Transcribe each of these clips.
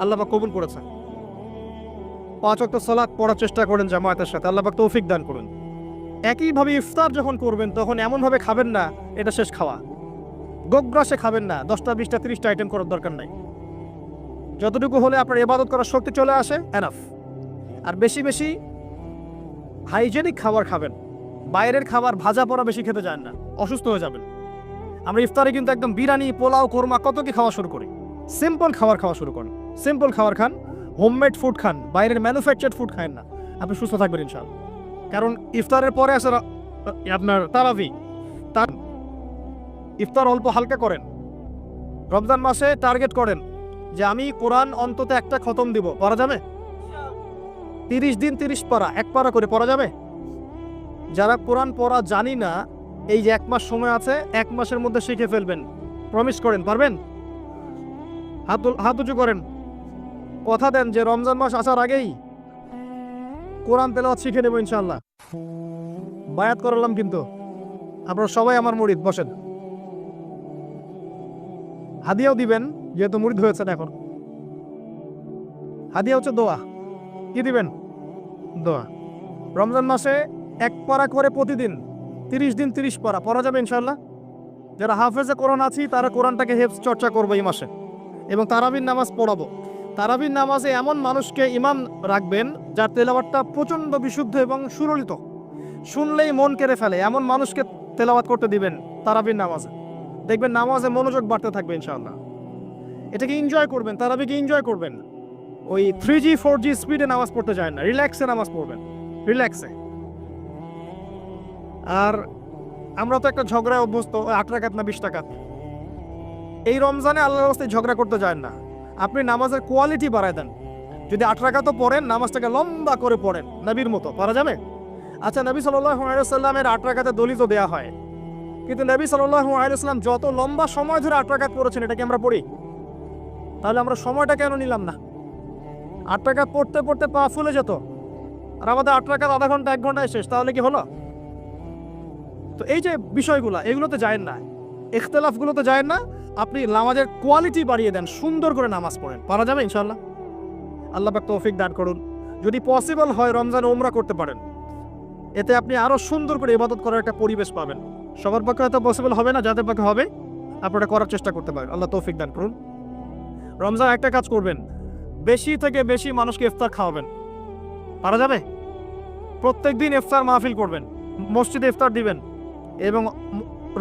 আল্লাহ পাক কবুল করেছেন। 5 ওয়াক্ত সালাত পড়ার চেষ্টা করেন জামায়াতের সাথে, আল্লাহ পাক তৌফিক দান করুন। একইভাবে ইফতার যখন করবেন তখন এমনভাবে খাবেন না এটা শেষ খাওয়া, গোগ্রাসে খাবেন না, 10টা 20টা 30টা আইটেম করার দরকার নাই। যতটুকু হলে আপনার ইবাদত করার শক্তি চলে আসে এনাফ। আর বেশি বেশি হাইজেনিক খাবার খাবেন, বাইরের খাবার ভাজা পোড়া বেশি খেতে যান না, অসুস্থ হয়ে যাবেন। আমরা ইফতারে কিন্তু একদম বিরিয়ানি, পোলাও, কোরমা কত কি খাওয়া শুরু করি। সিম্পল খাবার খাওয়া শুরু করেন, সিম্পল খাবার খান, হোমমেড ফুড খান, বাইরের ম্যানুফ্যাকচার্ড ফুড খান না, আপনি সুস্থ থাকবেন ইনশাআল্লাহ। কারণ ইফতারের পরে আছে আপনার তারাবি। ইফতার অল্প হালকা করেন, রমজান মাসে টার্গেট করেন যে আমি কোরআন অন্তত একটা খতম দিব, পড়া যাবে? 30 দিন 30 পারা, 1 পারা করে পড়া যাবে? যারা কোরআন পড়া জানি না, এই যে 1 মাস সময় আছে, 1 মাসের মধ্যে শিখে ফেলবেন, প্রমিস করেন, পারবেন? হাত উঁচু করেন, কথা দেন যে রমজান মাস আসার আগেই কোরআন তেলাওয়াত শিখে নেব ইনশাআল্লাহ। বায়াত করলাম কিন্তু, আপনারা সবাই আমার মুরিদ, বসেন। হাদিয়াও দিবেন যেহেতু মুরিদ হয়েছেন এখন। হাদিয়া হচ্ছে দোয়া। কি দিবেন? দোয়া। রমজান মাসে 1 পারা করে প্রতিদিন 30 দিন 30 পারা পড়া যাবে ইনশাআল্লাহ। যারা হাফেজে কোরআন আছি তারা কোরআনটাকে হেফজ চর্চা করবো এই মাসে, এবং তারাবির নামাজ পড়াবো। তারাবির নামাজে এমন মানুষকে ইমাম রাখবেন যার তেলাওয়াতটা প্রচণ্ড বিশুদ্ধ এবং সুললিত, শুনলেই মন কেড়ে ফেলে, এমন মানুষকে তেলাওয়াত করতে দিবেন তারাবির নামাজে। দেখবেন নামাজে মনোযোগ বাড়তে থাকবে ইনশাআল্লাহ। এটাকে এনজয় করবেন, তারাবিকে এনজয় করবেন। ওই 3G 4G স্পিডে নামাজ পড়তে যায় না, রিল্যাক্সে নামাজ পড়বেন, রিল্যাক্সে। আর আমরা তো একটা ঝগড়ায় অভ্যস্ত, 8 রাকাত না 20 রাকাত। এই রমজানে আল্লাহর রাস্তায় ঝগড়া করতে যায় না, আপনি নামাজের কোয়ালিটি বাড়ায় দেন। যদি 8 রাকাতও পড়েন, নামাজটাকে লম্বা করে পড়েন, নবীর মতো, পারা যাবে? আচ্ছা, নবী সাল্লাল্লাহু আলাইহি ওয়াসাল্লামের 8 রাকাতে দলিত দেয়া হয়, কিন্তু নবী সাল্লাল্লাহু আলাইহি ওয়াসাল্লাম যত লম্বা সময় ধরে 8 রাকাত পড়েছেন এটা কি আমরা পড়ি? তাহলে আমরা সময়টা কেন নিলাম না? 8 রাকাত পড়তে পড়তে পা ফুলে যেত, আর আমাদের 8 রাকাত আধা ঘন্টা 1 ঘন্টায় শেষ, তাহলে কি হলো? তো এই যে বিষয়গুলো, এগুলোতে যায় না, ইখতিলাফগুলোতে যায় না। আপনি নামাজের কোয়ালিটি বাড়িয়ে দেন, সুন্দর করে নামাজ পড়েন, পারা যাবে ইনশাআল্লাহ। আল্লাহ পাক তৌফিক দান করুন। যদি পসিবল হয় রমজানে উমরা করতে পারেন, এতে আপনি আরো সুন্দর করে ইবাদত করার একটা পরিবেশ পাবেন। সবার পক্ষে হয়তো পসিবল হবে না, যাদের পক্ষে হবে আপনারা করার চেষ্টা করতে পারেন। আল্লাহ তৌফিক দান করুন। রমজান একটা কাজ করবেন, বেশি থেকে বেশি মানুষকে ইফতার খাওয়াবেন, পারা যাবে? প্রত্যেকদিন ইফতার মাহফিল করবেন, মসজিদে ইফতার দিবেন এবং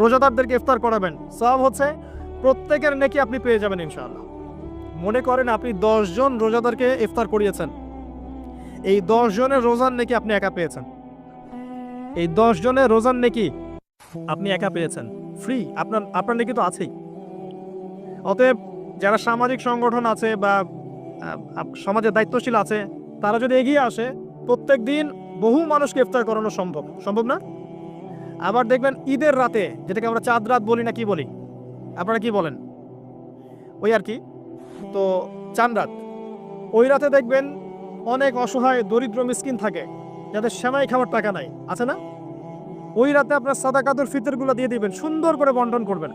রোজাদারদেরকে ইফতার করাবেন। সওয়াব হচ্ছে প্রত্যেকের নেকি আপনি পেয়ে যাবেন ইনশাআল্লাহ। মনে করেন আপনি 10 জন রোজাদারকে ইফতার করিয়েছেন, এই 10 জনের রোজার নেকি আপনি একা পেয়েছেন। এই 10 জনের রোজার নেকি আপনি একা পেয়েছেন, ফ্রি। আপনার নেকি তো আছেই। অতএব যারা সামাজিক সংগঠন আছে বা সমাজের দায়িত্বশীল আছে, তারা যদি এগিয়ে আসে, প্রত্যেক দিন বহু মানুষকে ইফতার করানো সম্ভব না? আবার দেখবেন ঈদের রাতে, যেটাকে আমরা চাঁদ রাত বলি না কি বলি, আপনারা কি বলেন? ওই আর কি, তো চাঁদ রাত, ওই রাতে দেখবেন অনেক অসহায় দরিদ্র মিসকিন থাকে যাদের সেমাই খাওয়ার টাকা নাই, আছে না? ওই রাতে আপনার সাদাকাতুল ফিতরগুলো দিয়ে দিবেন, সুন্দর করে বন্টন করবেন,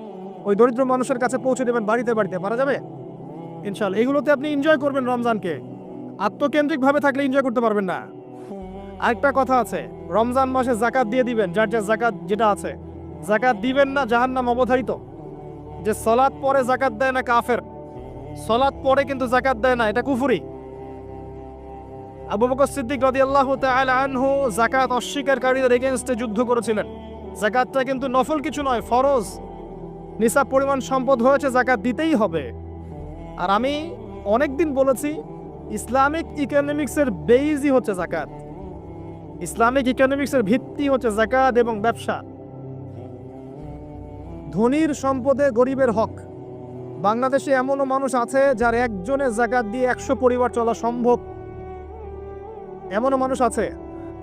ওই দরিদ্র মানুষের কাছে পৌঁছে দেবেন বাড়িতে বাড়িতে, পারা যাবে ইনশাআল্লাহ। এগুলোতে আপনি এনজয় করবেন রমজানকে। আত্মকেন্দ্রিকভাবে থাকলে এনজয় করতে পারবেন না। আরেকটা কথা আছে, রমজান মাসে যাকাত দিয়ে দিবেন, যার যাকাত যেটা আছে। যাকাত দিবেন না, জাহান্নাম অবধারিত। যে সালাত পরে যাকাত দেয় না কাফের, সালাত পরে কিন্তু যাকাত দেয় না, এটা কুফরি। আবু বকর সিদ্দিক রাদিয়াল্লাহু তাআলা আনহু যাকাত অস্বীকারীদের এগেইনস্টে যুদ্ধ করেছিলেন। যাকাতটা কিন্তু নফল কিছু নয়, ফরজ। নিসাব পরিমাণ সম্পদ হয়েছে, যাকাত দিতেই হবে। আর আমি অনেকদিন বলেছি, ইসলামিক ইকোনমিক্সের বেইজই হচ্ছে যাকাত। ইসলামিক ইকোনমিক্সের ভিত্তি হচ্ছে যাকাত এবং ব্যবসা। ধনীর সম্পদে গরিবের হক। বাংলাদেশে এমনও মানুষ আছে যার একজনের যাকাত দিয়ে 100 পরিবার চলা সম্ভব। এমনও মানুষ আছে,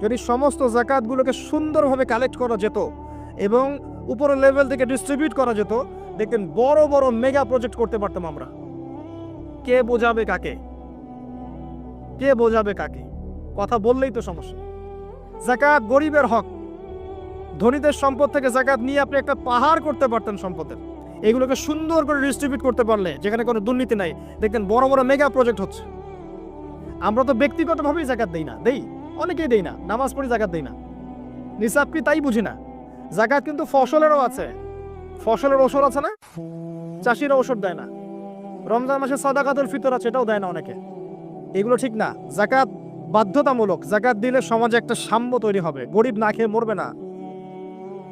যদি সমস্ত যাকাতগুলোকে সুন্দরভাবে কালেক্ট করা যেত এবং উপরের লেভেল থেকে ডিস্ট্রিবিউট করা যেত, দেখেন বড় বড় মেগা প্রজেক্ট করতে পারতাম আমরা। কে বোঝাবে কাকে? কে বোঝাবে কাকে? কথা বললেই তো সমস্যা। যাকাত গরিবের হক। ধনীদের সম্পদ থেকে যাকাত নিয়ে আপনি একটা পাহাড় করতে পারতেন সম্পদের। এগুলোকে সুন্দর করে ডিস্ট্রিবিউট করতে পারলে, যেখানে কোনো দুর্নীতি নাই, দেখবেন বড় বড় মেগা প্রজেক্ট হচ্ছে। আমরা তো ব্যক্তিগতভাবেই জাকাত দেই না, অনেকেই দেই না, নামাজ পড়ি জাকাত দেই না, নিসাব কি তাই বুঝি না। জাকাত কিন্তু ফসলেরও আছে, ফসলের ওষুধ আছে না, চাষিরা ওষুধ দেয় না। রমজান মাসে সাদাকাতুল ফিতর আছে, এটাও দেয় না অনেকে। এগুলো ঠিক না। জাকাত বাধ্যতামূলক। জাকাত দিলে সমাজে একটা সাম্য তৈরি হবে, গরিব না খেয়ে মরবে না।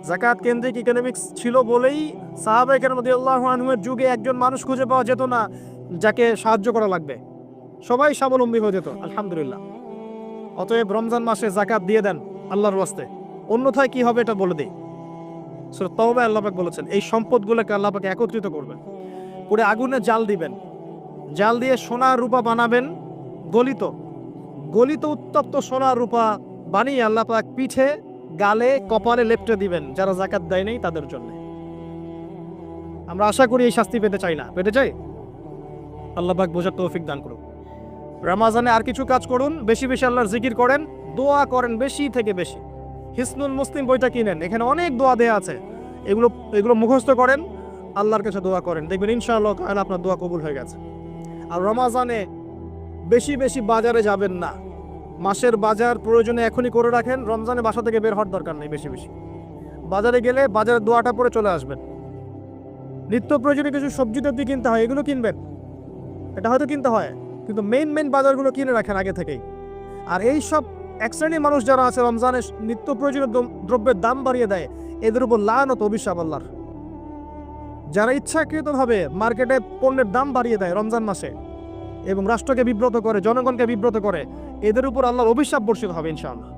জাকাত কেন্দ্রিক ইকোনমিক্স ছিল বলেই সাহাবায়ে কেরাম রাদিয়াল্লাহু আনহুমের যুগে একজন মানুষ খুঁজে পাওয়া যেত না যাকে সাহায্য করা লাগবে, সবাই স্বাবলম্বী হয়ে যেত, আলহামদুলিল্লাহ। অতএব রমজান মাসে জাকাত দিয়ে দেন আল্লাহর ওয়াস্তে, অন্যথায় কি হবে এটা বলে দিই। সূরা তাওবা আল্লাহ পাক বলেছেন এই সম্পদগুলোকে আল্লাহ পাক একত্রিত করবেন, করে আগুনে জাল দিবেন, জাল দিয়ে সোনা রূপা বানাবেন, গলিত গলিত উত্তপ্ত সোনা রূপা বানিয়ে আল্লাহ পাক পিঠে, গালে, কপালে লেপটে দিবেন যারা জাকাত দেয় নাই তাদের জন্য। আমরা আশা করি এই শাস্তি পেতে চাই না, পেতে চাই? আল্লাহ পাক বোঝার তৌফিক দান করুন। রমজানে আর কিছু কাজ করুন, বেশি বেশি আল্লাহর জিকির করেন, দোয়া করেন বেশি থেকে বেশি। হিসনুল মুসলিম বইটা কিনেন, এখানে অনেক দোয়া দেয়া আছে, এগুলো মুখস্থ করেন, আল্লাহর কাছে দোয়া করেন, দেখবেন ইনশাআল্লাহ তাআলা আপনার দোয়া কবুল হয়ে গেছে। আর রমজানে বেশি বেশি বাজারে যাবেন না, মাসের বাজার প্রয়োজনে এখনই করে রাখেন, রমজানে বাসা থেকে বের হওয়ার দরকার নেই। বেশি বেশি বাজারে গেলে বাজারের দোয়াটা পরে চলে আসবেন। নিত্য প্রয়োজনীয় কিছু সবজি টবজি কিনতে হয়, এগুলো কিনবেন, এটা হয়তো কিনতে হয়, কিন্তু মেইন বাজারগুলো কিনে রাখেন আগে থেকেই। আর এই সব এক শ্রেণীর মানুষ যারা আছে রমজানে নিত্য প্রয়োজনীয় দ্রব্যের দাম বাড়িয়ে দেয়, এদের উপর লানত অভিশাপ আল্লাহর। যারা ইচ্ছাকৃতভাবে মার্কেটে পণ্যের দাম বাড়িয়ে দেয় রমজান মাসে এবং রাষ্ট্রকে বিব্রত করে, জনগণকে বিব্রত করে, এদের উপর আল্লাহর অভিশাপ বর্ষিত হবে ইনশাআল্লাহ।